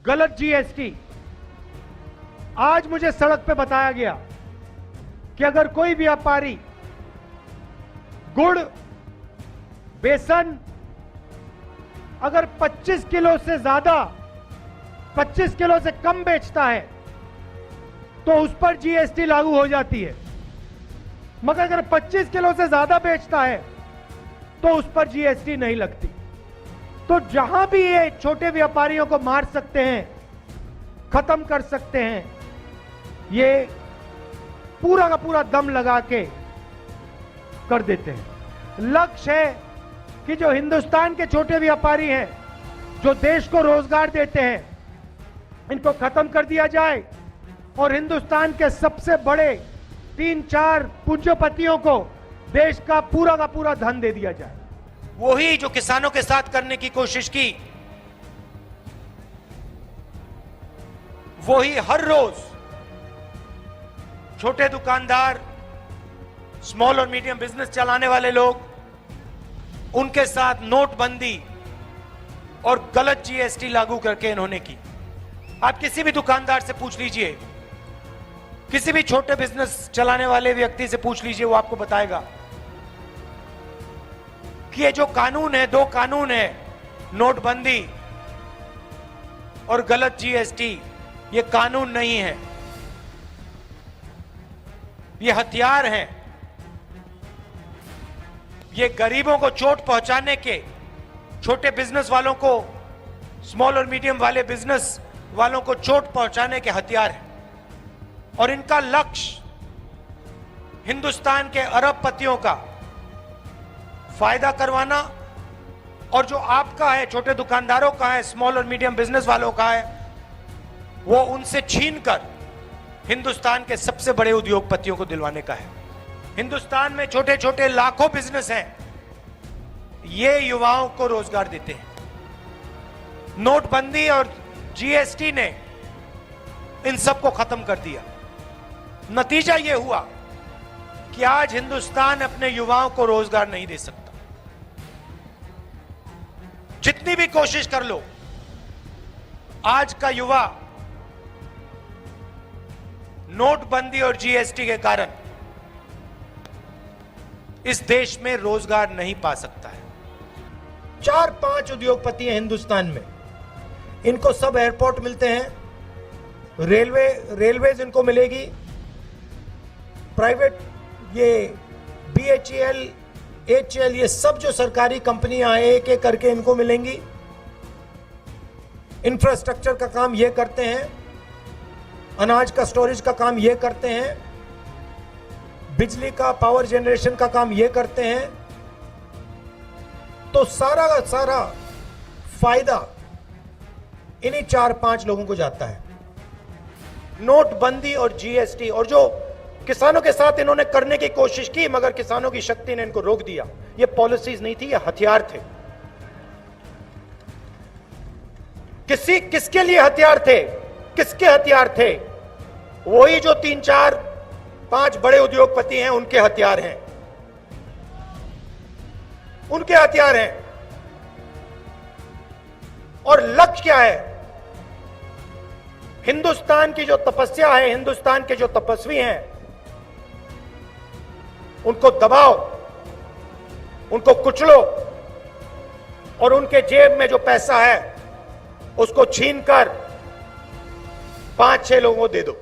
गलत जीएसटी। आज मुझे सड़क पे बताया गया कि अगर कोई व्यापारी गुड़, बेसन अगर 25 किलो से ज्यादा, 25 किलो से कम बेचता है तो उस पर जीएसटी लागू हो जाती है, मगर अगर 25 किलो से ज्यादा बेचता है तो उस पर जीएसटी नहीं लगती। तो जहां भी ये छोटे व्यापारियों को मार सकते हैं, खत्म कर सकते हैं, ये पूरा का पूरा दम लगा के कर देते हैं। लक्ष्य है कि जो हिंदुस्तान के छोटे व्यापारी हैं, जो देश को रोजगार देते हैं, इनको खत्म कर दिया जाए और हिंदुस्तान के सबसे बड़े 3-4 पूंजीपतियों को देश का पूरा धन दे दिया जाए। वही जो किसानों के साथ करने की कोशिश की, वही हर रोज छोटे दुकानदार, स्मॉल और मीडियम बिजनेस चलाने वाले लोग, उनके साथ नोटबंदी और गलत जीएसटी लागू करके इन्होंने की। आप किसी भी दुकानदार से पूछ लीजिए, किसी भी छोटे बिजनेस चलाने वाले व्यक्ति से पूछ लीजिए, वो आपको बताएगा कि ये जो कानून है, 2 कानून है, नोटबंदी और गलत जीएसटी, ये कानून नहीं है, ये हथियार हैं। ये गरीबों को चोट पहुंचाने के, छोटे बिजनेस वालों को, स्मॉल और मीडियम वाले बिजनेस वालों को चोट पहुंचाने के हथियार हैं। और इनका लक्ष्य हिंदुस्तान के अरबपतियों का फायदा करवाना, और जो आपका है, छोटे दुकानदारों का है, स्मॉल और मीडियम बिजनेस वालों का है, वो उनसे छीनकर हिंदुस्तान के सबसे बड़े उद्योगपतियों को दिलवाने का है। हिंदुस्तान में छोटे छोटे लाखों बिजनेस हैं, ये युवाओं को रोजगार देते हैं। नोटबंदी और जीएसटी ने इन सबको खत्म कर दिया। नतीजा यह हुआ कि आज हिंदुस्तान अपने युवाओं को रोजगार नहीं दे सकता। जितनी भी कोशिश कर लो, आज का युवा नोटबंदी और जीएसटी के कारण इस देश में रोजगार नहीं पा सकता है। 4-5 उद्योगपति हैं हिंदुस्तान में, इनको सब एयरपोर्ट मिलते हैं, रेलवेज इनको मिलेगी, प्राइवेट ये BHEL, HEL, ये सब जो सरकारी कंपनियां हैं, एक एक करके इनको मिलेंगी। इंफ्रास्ट्रक्चर का काम ये करते हैं, अनाज का स्टोरेज का काम ये करते हैं, बिजली का, पावर जनरेशन का काम ये करते हैं। तो सारा का सारा फायदा इन्हीं 4-5 लोगों को जाता है। नोटबंदी और जीएसटी, और जो किसानों के साथ इन्होंने करने की कोशिश की, मगर किसानों की शक्ति ने इनको रोक दिया। ये पॉलिसीज नहीं थी, ये हथियार थे। किसके लिए हथियार थे? किसके हथियार थे? वही जो 3-4-5 बड़े उद्योगपति हैं, उनके हथियार हैं, उनके हथियार हैं। और लक्ष्य क्या है? हिंदुस्तान की जो तपस्या है, हिंदुस्तान के जो तपस्वी हैं, उनको दबाओ, उनको कुचलो, और उनके जेब में जो पैसा है उसको छीनकर 5-6 लोगों को दे दो।